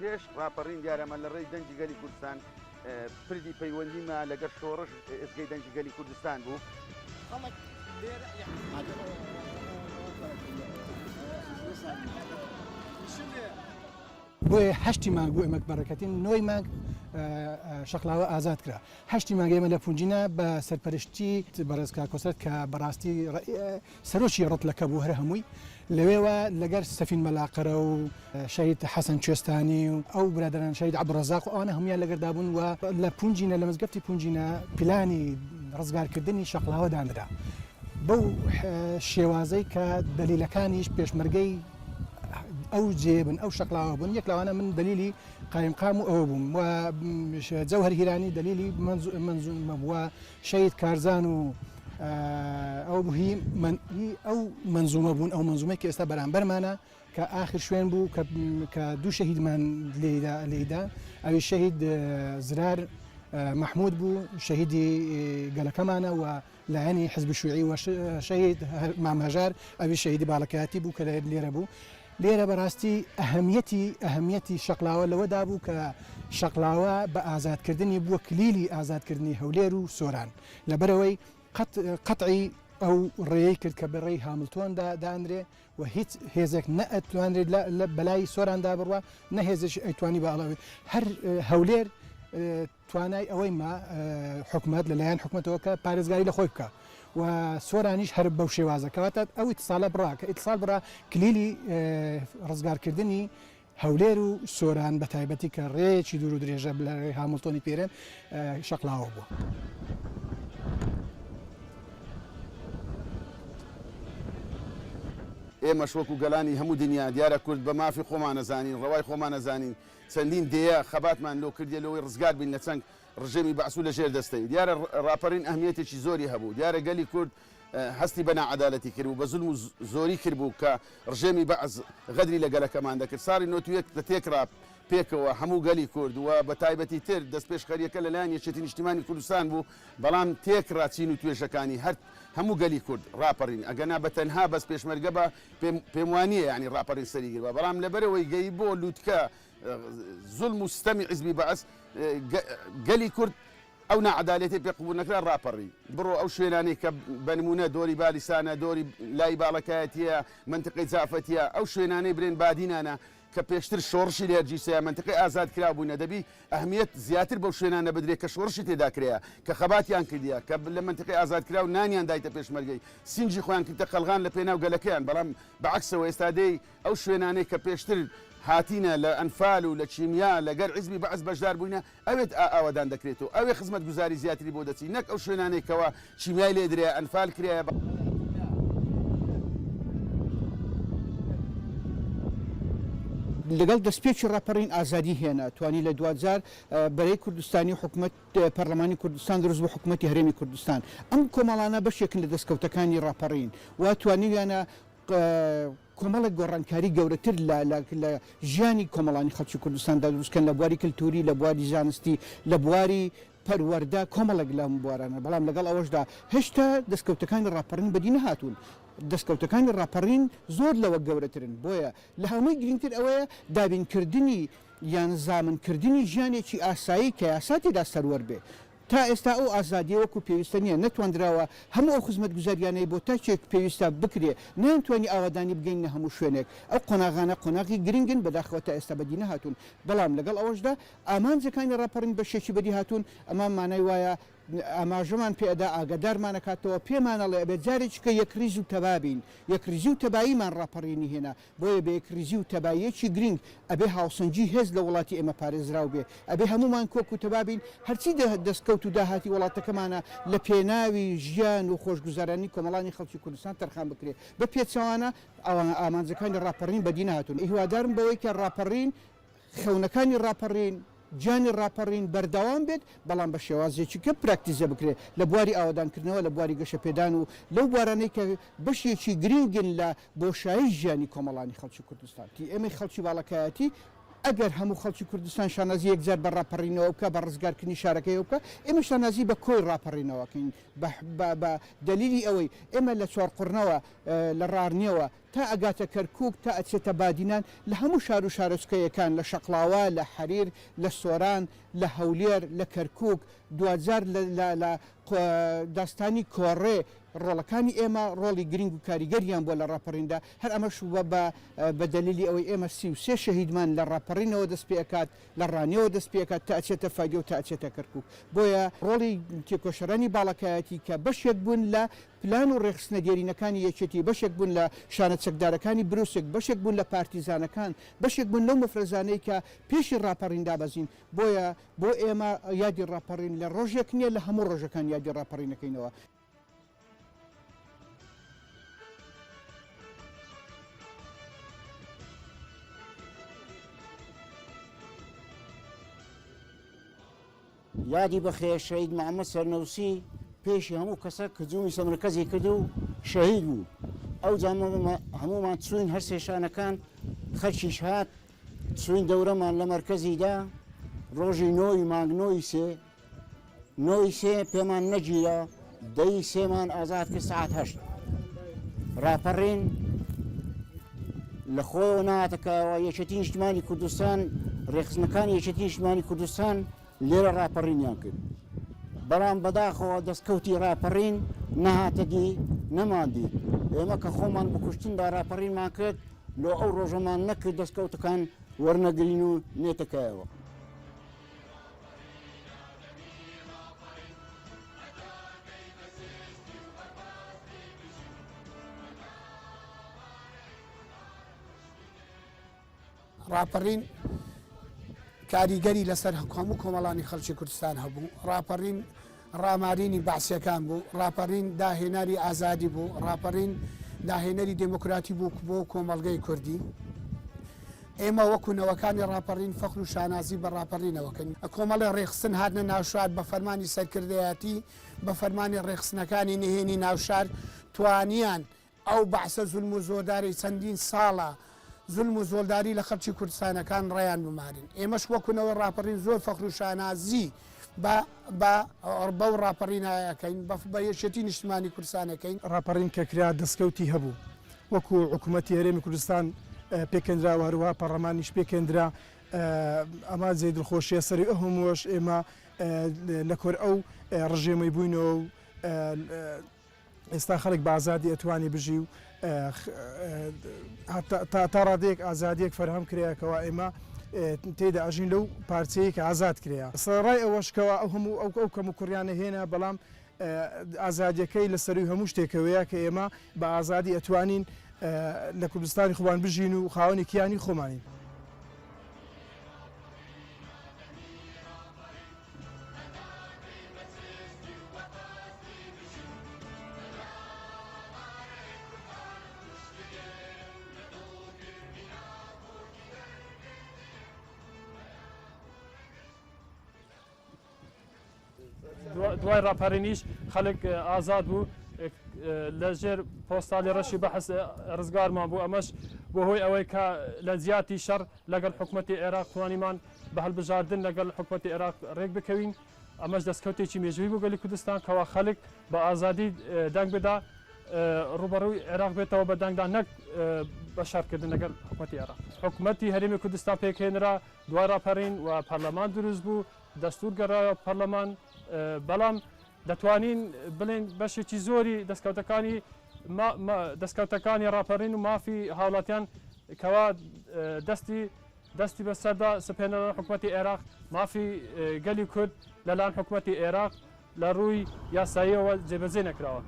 پێش ڕاپەڕین دیارەمە لە ڕێی دەنجی گەلی کوردستان پردی پەیوەندیمە لەگەر شۆڕش ئێسگەی دەنجی گەلی کوردستان بوو. بۆیە هەشتی مانگ بوو ئێمە بەڕێکەتین نۆی مانگ شەقلاوە ئازاد کرا. هەشتی مانگ ئێمە لە پونجینە بە سەرپەرشتی بەڕێزکا کۆسەر کە بەڕاستی سەرۆکی ڕەتلەکە بوو هەر هەمووی لەوێوە لەگەر سەفین مەلاقەرە و شەهید حەسەن کوێستانی و ئەو برادران شەهید عەبدوڕەزاق و ئەوانە هەمویان لەگەردابوون و لە پونجینە لە مزگەفتی پونجینە پلانی ڕزگارکردنی شەقلاوە دانرا بەو شێوازەی کە دەلیلەکانیش پێشمەرگەی ئەو جێبن ئەو شەقلاوە بوون. یەک لەوانە من دلیلی قایمقام و ئەوە بووم و جەوهەر هیرانی دلیلی منزومە بووە شەید کارزان و ئەو بووهی ئەو منزومە بوون ئەو منزومەی کە ئێستا بەرامبەرمانە کە ئاخر شوێن بوو کە دوو شەهیدمان لێدا ئەوی شەهید زرار محمود بوو شەهیدی گەلەکەمانە و لایەنی حزب شوعی و شەهید مامەژار ئەوی شەهیدی باڵەکەیاتی بوو کە لێرە بوو. لێرە بەڕاستی ئەهەمیەتی شەقلاوە لەوەدا بوو کە شەقلاوە بە ئازادکردنی بووە کلیلی ئازادکردنی هەولێر و سۆران لەبەرەوەی قەتعی ئەو ڕێی کرد کە بەڕێی هاملتۆندا دانرێ و هیچ هێزێک نەئەتوانرێت لە بەلای سۆراندا بڕوە نەهێزش ئەیتوانی باڵاوێت هەر هەولێر توانای ئەوەی ما حکومت لەلایەن حکومەتەوە کە پارێزگاری لە خۆی بکە و سۆرانیش هەر بەو شێوازەکەواتە ئەو ئیتساڵە بڕا کە ئیتساڵ بڕا کلیلی ڕزگارکردنی هەولێر و سۆران بە تایبەتی کە ڕێیەکی دوور و درێژە لە هامڵتۆنی پێرێن شەقلاوە بووە. ئێمە شوەکو گەلانی هەموو دنیا دیارە کورد بە مافی خۆمان نەزانین ڕەوای خۆمان نەزانین چەندین دەیە خەباتمان لۆ کردێ لەوەی ڕزگار بین لە چەند ڕژێمی بەعسوو لە ژێر دەستەی دیارە ڕاپەڕین ئەهمیەتێکی زۆری هەبوو دیارە گەلی کورد هەستی بە نەعەدالەتی کرد و بە زولم و زۆری کرد بوو کە ڕژێمی بەعز غەدری لە گەلەکەمان دەکرد ساڵی 91 لە تێکرا پێکەوە هەموو گەلی کورد و بە تایبەتی تر دەست پێشخەریەکە لەلایەن یەکێتی نیشتیمانی کوردستان بوو بەڵام تێکرا چین و توێژەکانی هەر هەموو گەلی کورد ڕاپەڕین ئەگەنا بە تەنها بەس پێشمەرگە بە پێم وانییە ینی ڕاپەڕین سەریگربە بەڵام لەبەرەوەی گەی بۆ لووتکە زولم و ستەمی حیزبی بەعس گەلی کورد ئەو نەعەدالەتی پێقبوو نەکرا ڕاپەڕی بڕۆ ئەو شوێنانەی کە بەنمونە دۆری بالیسانە دۆری لای باڵەکایەتیە منتقەی جافەتیە ئەو شوێنانەی برێن بادینانە کە پێشتر شۆڕشی لێرجیسەیە منتقەی ئازاد کرابووینە دەبی ئەهمیەت زیاتر بەو شوێنانە بدرێت کە شۆڕشی تێدا کرەیە کە خەباتیان کردیە کە لە منتقەی ئازاد کرا و نانیان دایتە پێشمەرگەی سینجی خۆیان کردە قەلغان لە پێناو گەلەکەیان بەڵام بەعکسەوە ئێستادەی ئەو شوێنانەی کە پێشتر هاتینە لە ئەنفال و لە چیمیا لەگەر حیزبی بەعس بەشدار بووینە ئەوێت ئاوادان دەکرێتەوە ئەوێ خزمەت گوزاری زیاتری بۆ دەچی نەک ئەو شوێنانەی کەەوە چیمیای لێ درێ ئەنفال کرایە لەگەڵ دەستپێکی ڕاپەڕین ئازادی هێنا توانی لە 2000 بەرەی کوردستانی حکومت پەرلەمانی کوردستان دروست بۆ حکومەتی هەرێمی کوردستان ئەم کۆمەڵانە بەشێکن لە دەستکەوتەکانی ڕاپەڕین و توانیویانە کۆمەڵێک گۆڕانکاری گەورەتر لە ژیانی کۆمەڵانی خەڵکی کوردستاندا دروستکەن لە بواری کللتوری لە بواری زانستی لە بواری پەروەەردە کۆمەڵک لەم بوارانە بەڵام لەگەڵ ئەوەشدا هێشتا دەستکەوتەکانی ڕاپەڕین بەدی نەهاتوون دەستکەوتەکانی ڕاپەڕین زۆر لەوە گەورەترن بۆیە لە هەمووی گرنگتر ئەوەیە دابینکردنی یان زامنکردنی ژیانێکی ئاسایی کە یاساتێدا سەروەر بێ تا ئێستا ئەو ئازادیە وەکو پێویستە نیە نەتوانراوە هەموو ئەو خزمەت گوزاریانەی بۆ تاچێک پێویستە بکرێ نەتوانانی ئاوادانی بگەینە هەموو شوێنێک ئەو قۆناغانە قۆناغی گرنگن بەداخەوە تا ئێستا بەدی نەهاتوون بەڵام لەگەڵ ئەوەشدا ئامانجەکانی ڕاپەڕین بەشێکی بەدی هاتوون ئەمان مانای وایە ئاماژەمان پێدا ئاگدارمانەکاتەوە پێمانەڵێ ئەبێت جارێککە یەکریز و تەبابین یەکریزی و تەباییمان ڕاپەڕینی هێنا بۆیە بە یەکریزی و تەبایەکی گرنگ ئەبێ هاوسەنجی هێز لە وڵاتی ئێمە پارێزراو بێ ئەبێ هەمومان کۆک و تەبابین هەرچی دەستکەوت و داهاتی وڵاتەکەمانە لە پێناوی ژیان و خۆشگوزارانی کۆمەڵانی خەڵکی کوردستان تەرخان بکرێت بە پێچەوانە ئامانجەکانی ڕاپەڕین بەدی نهاتون هیوادارم بەوەی کە ڕاپەڕین خەونەکانی ڕاپەڕین جانی ڕاپەڕین بەردەوام بێت بەڵام بە شێوازێکی کە پراکتیزە بکرێت لە بواری ئاوادانکردنەوە لە بواری گەشە پێدان و لەو بوارانەی کە بەشێکی گرنگن لە بۆشایی ژیانی کۆمەڵانی خەڵکی کوردستان ئێمە خەڵکی باڵەکایەتی ئەگەر هەموو خەڵکی کوردستان شانازی یەکجار بە ڕاپەڕینەوە بکە بە ڕزگارکردنی شارەکەی بکە ئێمە شانازی بە کۆی ڕاپەڕینەوەکەین بە دلیلی ئەوەی ئێمە لە چۆرقڕنەوە لە ڕارنیەوە تا ئەگاتە کەرکووک تا ئەچێتە بادینان لە هەموو شار و شارۆچکەیەکان لە شەقڵاوە لە حەریر لە سۆران لە هەولێر لە کەرکووک دوجار لە داستانی کۆڕێ ڕۆڵەکانی ئێمە ڕۆڵی گرنگ و کاریگەریان بۆ لە ڕاپەڕیندا هەر ئەمەش بە دلیلی ئەوەی ئێمە 33 شەهیدمان لە ڕاپەڕینەوە دەست پێکات لە ڕانیەوە دەست پێکات تا ئەچێتە فادیۆ و تا ئەچێتە کەرکووک بۆیە ڕۆڵی تێکۆشەرانی باڵەکایەتی کە بەشێک بوون لە پلان و ڕێخستنە دێرینەکانی یەکێتی بەشێک بوون لە شانە چەکدارەکانی بروسێک بەشێک بوون لە پارتیزانەکان بەشێک بوون لەو مەفرەزانەی کە پێشی ڕاپەڕیندا بەزین بۆیە بۆ ئێمە یادی ڕاپەڕین لە ڕۆژێک نییە لە هەموو ڕۆژەکان یادی ڕاپەڕینەکەینەوە. یادی بەخێر شەهید محەممەد سەرنەوسی پێشی هەموو کەسە کە جومی سەمرەکەزی کرد و شەهید بوو ئەو هەمومان چوین هەر سێشانەکان خەرچیش هات چوین دەورەمان لە مەرکەزیدا ڕۆژی نۆی مانگنۆی سێ پێمان نەگیرە دەی سێمان ئازاد کرد سعات 8 ڕاپەڕین لە خۆیەوە نهاتەکەەوە یەکێتی نیشتیمانی کوردستان ڕێخستنەکانی یەکێتی نیشتیمانی کوردستان لێرە ڕاپەڕینیان کرد بەڵام بەداخەوە دەستکەوتی ڕاپەڕین نەهاتە دی نەماندی ئێمە کە خۆمان بکوشتن با ڕاپەڕینمان کرد لۆ ئەو ڕۆژەمان نەکرد دەستکەوتەکان وەرنەگرین و نێتەکایەوە. ڕاپەڕین کاریگەری لەسەر هەموو کۆمەڵانی خەڵکی کوردستان هەبوو ڕاپەڕین ڕامارینی باسیەکان بوو ڕاپەڕین داهێنەری ئازادی بوو ڕاپەڕین داهێنەری دموکراتی بوو بۆ کۆمەڵگەی کوردی ئێمە وەکوونەوەکانی ڕاپەڕین فەخر و شانازی بە ڕاپەڕینەوەکەن کۆمەڵی ڕێخستن هاتنە ناوشار بە فەرمانی سەرکردایەتی بە فەرمانی ڕێخستنەکانی نهێنی ناوشار توانیان ئەو بەعسە زولم و زۆرداری چەندین ساڵە زولم و زۆلداری لە خەڵکی کوردستانەکان ڕێیان بمارن ئێمەش وەکوونەوە ڕاپەڕین زۆر فەخر و شانازی بەو ڕاپەڕینەکەین بە یەکێتی نیشتیمانی کوردستانەکەین. ڕاپەڕین کە کرا دەستکەوتی هەبوو وەکو حکوومەتی هەرێمی کوردستان پێکەندراوە هەروە پەرلەمانیش پێکەندرا ئەمە جێ دڵخۆشیە سەری هەمووش ئێمە لە کۆر ئەو ڕژێمەی بووینەوە و ئێستا خەڵک بە ئازادی ئەتوانی بژی و تا ڕادەیەک ئازادیەک فەرهەم کرایەکەوە ئێمە تێدا ئەژین لەو پارچەیە کە ئازاد کریا سەرڕای ئەوەشکەوە ئەو هەموو ئەو کەم و کوڕیانە هێنا بەڵام ئازادیەکەی لەسەروی هەموو شتێکەوەیە کە ئێمە بە ئازادی ئەتوانین لە کوردستانی خۆمان بژین و خاوەنی کیانی خۆمانین. دوای ڕاپەڕینیش خەڵک ئازاد بوو لەژێر پۆستالی ڕەشی بەحث ڕزگارمان بوو ئەمەش بۆ هۆی ئەوەی کە لە زیاتی شەڕ لەگەڵ حکوومەتی عێراق توانیمان بە هەڵبژاردن لەگەڵ حکوومەتی عێراق ڕێک بکەوین ئەمەش دەستکەوتێکی مێژووی بوو گەلی کوردستان کەوا خەڵک بە ئازادی دەنگ بدا ڕوبەڕووی عێراق بێتەوە بە دەنگدا نەک بە شەڕکردن لەگەڵ حکوومەتی عێراق. حکوومەتی هەرێمی کوردستان پێکهێنرا دوای ڕاپەڕین و پەرلەمان دروست بوو دەستور گەڕایە پەرلەمان بەڵام دەتوانین بڵێن بەشێکی زۆری دەستکەوتەکانی ڕاپەڕین و مافی هاوڵاتیان کەوا دەستی بەسەردا سپێنەوە حکوومەتی عێراق مافی گەلی کورد لەلایەن حکوومەتی عێراق لە ڕووی یاساییەوە جێبەجێ نەکراوە.